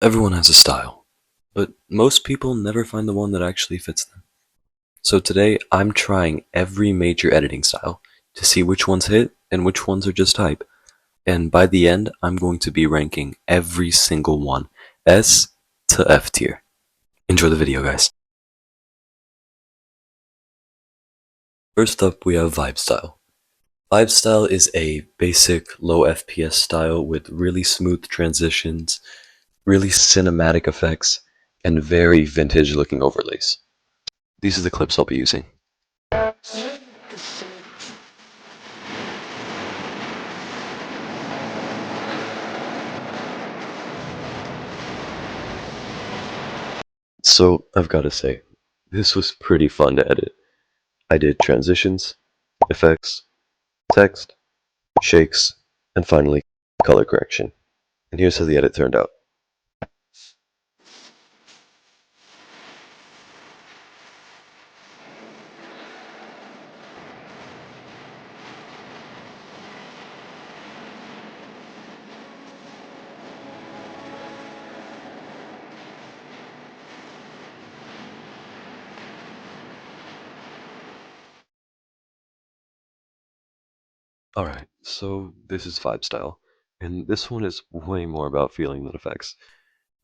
Everyone has a style, but most people never find the one that actually fits them. So today, I'm trying every major editing style to see which ones hit and which ones are just hype. And by the end, I'm going to be ranking every single one, S to F tier. Enjoy the video, guys. First up, we have Vibe Style. Vibe Style is a basic low FPS style with really smooth transitions, really cinematic effects, and very vintage looking overlays. These are the clips I'll be using. So, I've got to say, this was pretty fun to edit. I did transitions, effects, text, shakes, and finally, color correction. And here's how the edit turned out. Alright, so this is Vibe Style, and this one is way more about feeling than effects.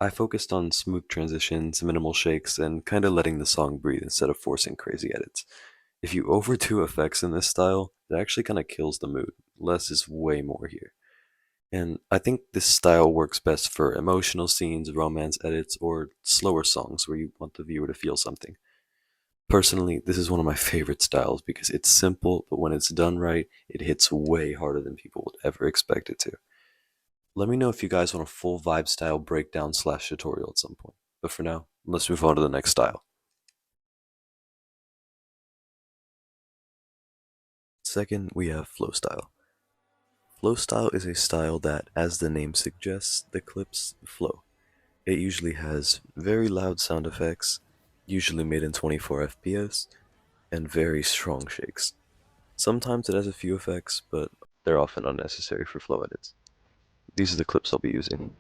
I focused on smooth transitions, minimal shakes, and kinda letting the song breathe instead of forcing crazy edits. If you overdo effects in this style, it actually kinda kills the mood. Less is way more here. And I think this style works best for emotional scenes, romance edits, or slower songs where you want the viewer to feel something. Personally, this is one of my favorite styles because it's simple, but when it's done right, it hits way harder than people would ever expect it to. Let me know if you guys want a full vibe style breakdown slash tutorial at some point. But for now, let's move on to the next style. Second, we have flow style. Flow style is a style that, as the name suggests, the clips flow. It usually has very loud sound effects, usually made in 24 FPS, and very strong shakes. Sometimes it has a few effects, but they're often unnecessary for flow edits. These are the clips I'll be using.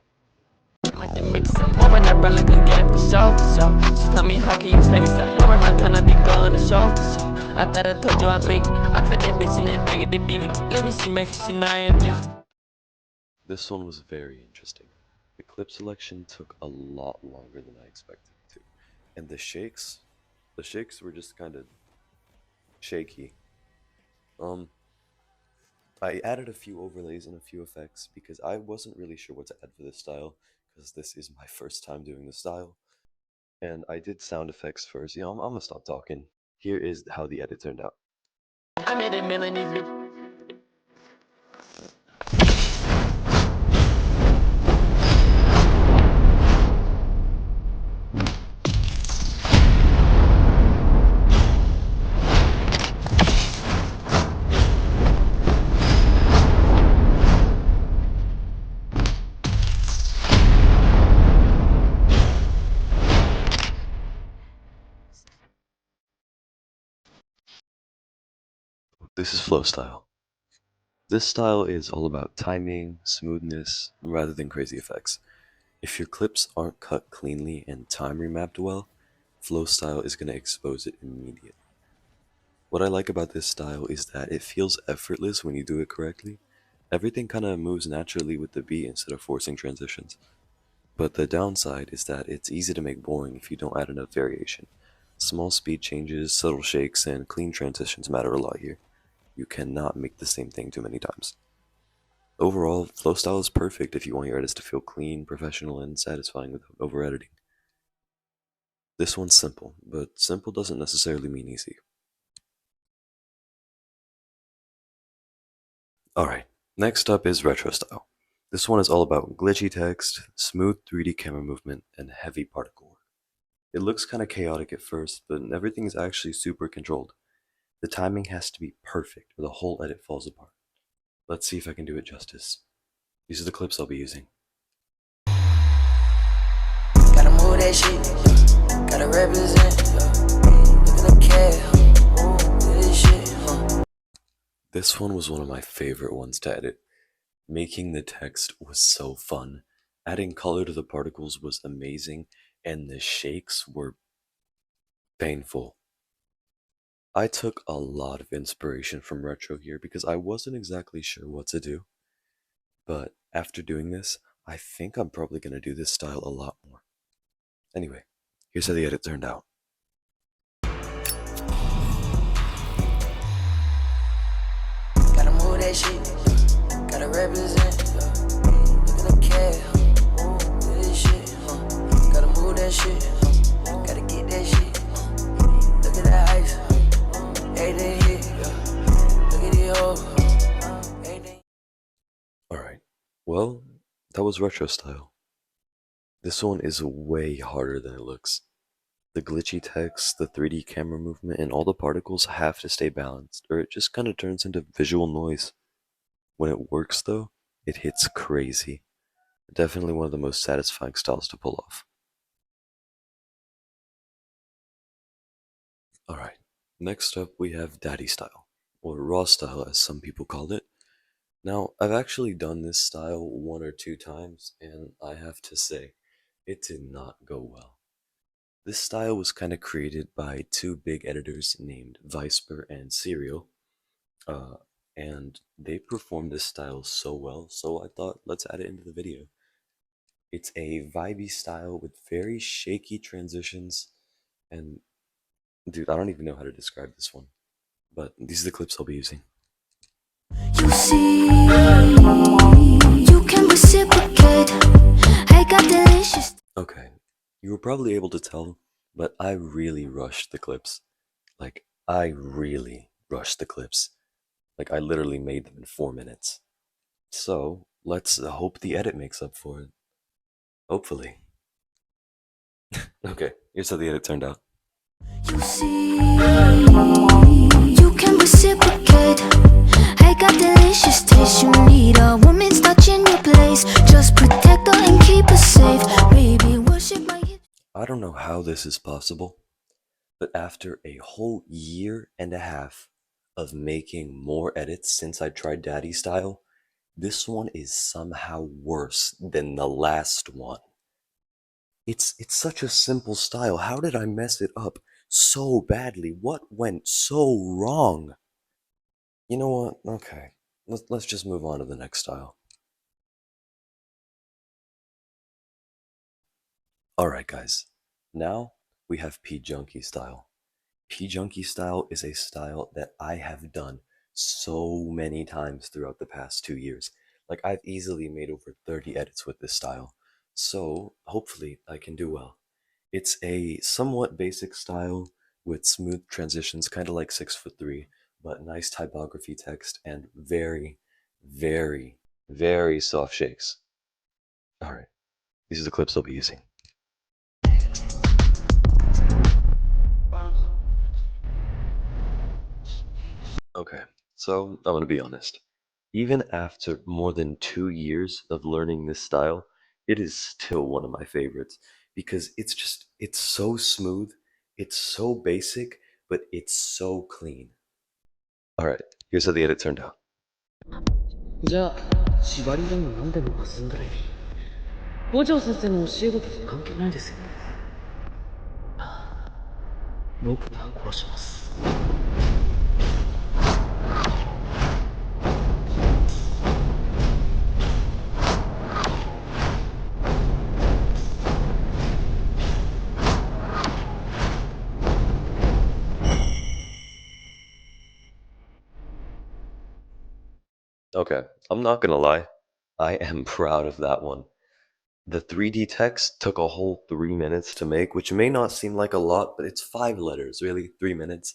This one was very interesting. The clip selection took a lot longer than I expected it to. And the shakes were just kind of shaky. Um, I added a few overlays and a few effects because I wasn't really sure what to add for this style because this is my first time doing the style. And I did sound effects first. I'm gonna stop talking. Here is how the edit turned out. I made a million This is flow style. This style is all about timing, smoothness, rather than crazy effects. If your clips aren't cut cleanly and time remapped well, flow style is going to expose it immediately. What I like about this style is that it feels effortless when you do it correctly. Everything kind of moves naturally with the beat instead of forcing transitions. But the downside is that it's easy to make boring if you don't add enough variation. Small speed changes, subtle shakes, and clean transitions matter a lot here. You cannot make the same thing too many times. Overall, flow style is perfect if you want your edits to feel clean, professional, and satisfying without over editing. This one's simple, but simple doesn't necessarily mean easy. Alright, next up is retro style. This one is all about glitchy text, smooth 3D camera movement, and heavy particle work. It looks kinda chaotic at first, but everything is actually super controlled. The timing has to be perfect or the whole edit falls apart. Let's see if I can do it justice. These are the clips I'll be using. Gotta move that shit, gotta represent, look at the cat, this shit, This one was one of my favorite ones to edit. Making the text was so fun. Adding color to the particles was amazing, and the shakes were painful. I took a lot of inspiration from retro here because I wasn't exactly sure what to do, but after doing this, I think I'm probably going to do this style a lot more. Anyway, here's how the edit turned out. Gotta move that shit, gotta represent, looking to care, do this shit, gotta move that shit, gotta get that shit, look at that ice, everything hit, look at the old, everything. Alright, well, that was retro style. This one is way harder than it looks. The glitchy text, the 3D camera movement, and all the particles have to stay balanced, or it just kind of turns into visual noise. When it works, though, it hits crazy. Definitely one of the most satisfying styles to pull off. Alright, next up we have Daddy Style, or Raw Style as some people call it. Now, I've actually done this style 1 or 2 times, and I have to say, it did not go well. This style was kind of created by two big editors named Viceper and Serial, uh, and they performed this style so well, so I thought let's add it into the video. It's a vibey style with very shaky transitions, and dude, I don't even know how to describe this one, but these are the clips I'll be using. You see, you can reciprocate. I got delicious. Okay, you were probably able to tell, but I really rushed the clips. Like, I really rushed the clips. Like, I literally made them in 4 minutes. So, let's hope the edit makes up for it. Hopefully. Okay, here's how the edit turned out. You see, you can reciprocate. I got delicious taste. You need a woman's touch in your place. Just protect her and keep her safe. Baby, worship my hips. I don't know how this is possible, but after a whole year and a half of making more edits since I tried Daddy Style, this one is somehow worse than the last one. It's such a simple style. How did I mess it up so badly? What went so wrong? You know what? Okay. Let's just move on to the next style. Alright guys. Now we have Pjunkie Style. Pjunkie Style is a style that I have done so many times throughout the past 2 years. Like, I've easily made over 30 edits with this style. So hopefully I can do well. It's a somewhat basic style with smooth transitions, kind of like 6'3", but nice typography text and very, very, very soft shakes. Alright, these are the clips I'll be using. Okay, so I'm gonna be honest. Even after more than 2 years of learning this style, it is still one of my favorites because it's so smooth, it's so basic, but it's so clean. Alright, here's how the edit turned out. じゃあ縛りでも何でも遊んだらいい。五条先生の教え子と関係ないですよ。僕が殺します。Okay, I'm not gonna lie, I am proud of that one. The 3D text took a whole 3 minutes to make, which may not seem like a lot, but it's 5 letters, really, 3 minutes.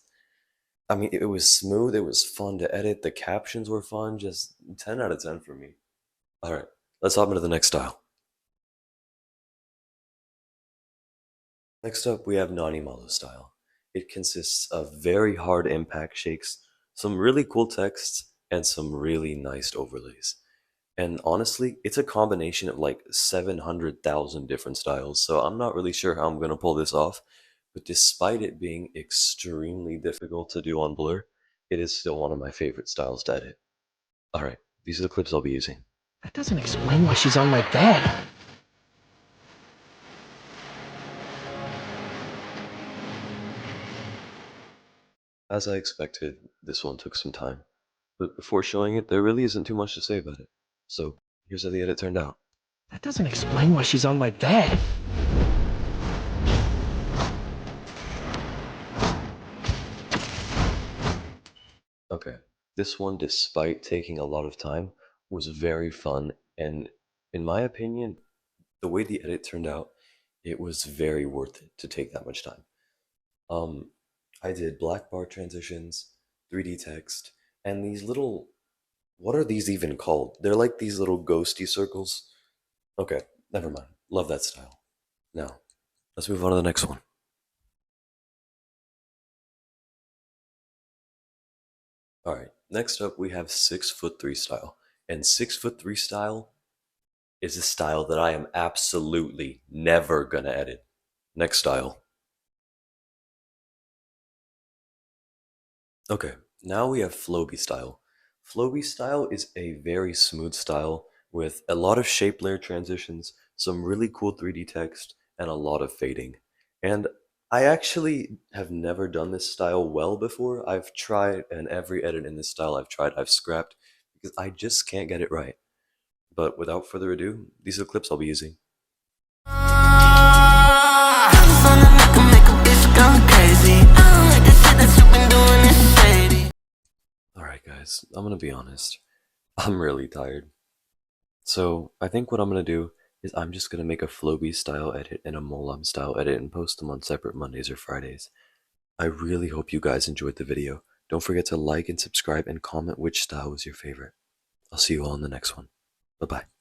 I mean, it was smooth, it was fun to edit, the captions were fun, just 10 out of 10 for me. Alright, let's hop into the next style. Next up, we have Nanimalo style. It consists of very hard impact shakes, some really cool texts, and some really nice overlays. And honestly, it's a combination of like 700,000 different styles, so I'm not really sure how I'm going to pull this off. But despite it being extremely difficult to do on Blur, it is still one of my favorite styles to edit. Alright, these are the clips I'll be using. That doesn't explain why she's on my bed. As I expected, this one took some time. But before showing it, there really isn't too much to say about it. So, here's how the edit turned out. That doesn't explain why she's on my bed. Okay, this one, despite taking a lot of time, was very fun, and in my opinion, the way the edit turned out, it was very worth it to take that much time. Um, I did black bar transitions, 3D text, and these little, what are these even called? They're like these little ghosty circles. Okay, never mind. Love that style. Now, let's move on to the next one. Alright, next up we have 6'3" style. And 6'3" style is a style that I am absolutely never gonna edit. Next style. Okay, now we have Floby Style. Floby Style is a very smooth style with a lot of shape layer transitions, some really cool 3D text, and a lot of fading. And I actually have never done this style well before. I've tried, and every edit in this style I've tried, I've scrapped because I just can't get it right. But without further ado, these are the clips I'll be using. Alright guys, I'm gonna be honest. I'm really tired. So I think what I'm gonna do is I'm just gonna make a Floby style edit and a Molob style edit and post them on separate Mondays or Fridays. I really hope you guys enjoyed the video. Don't forget to like and subscribe and comment which style was your favorite. I'll see you all in the next one. Bye bye.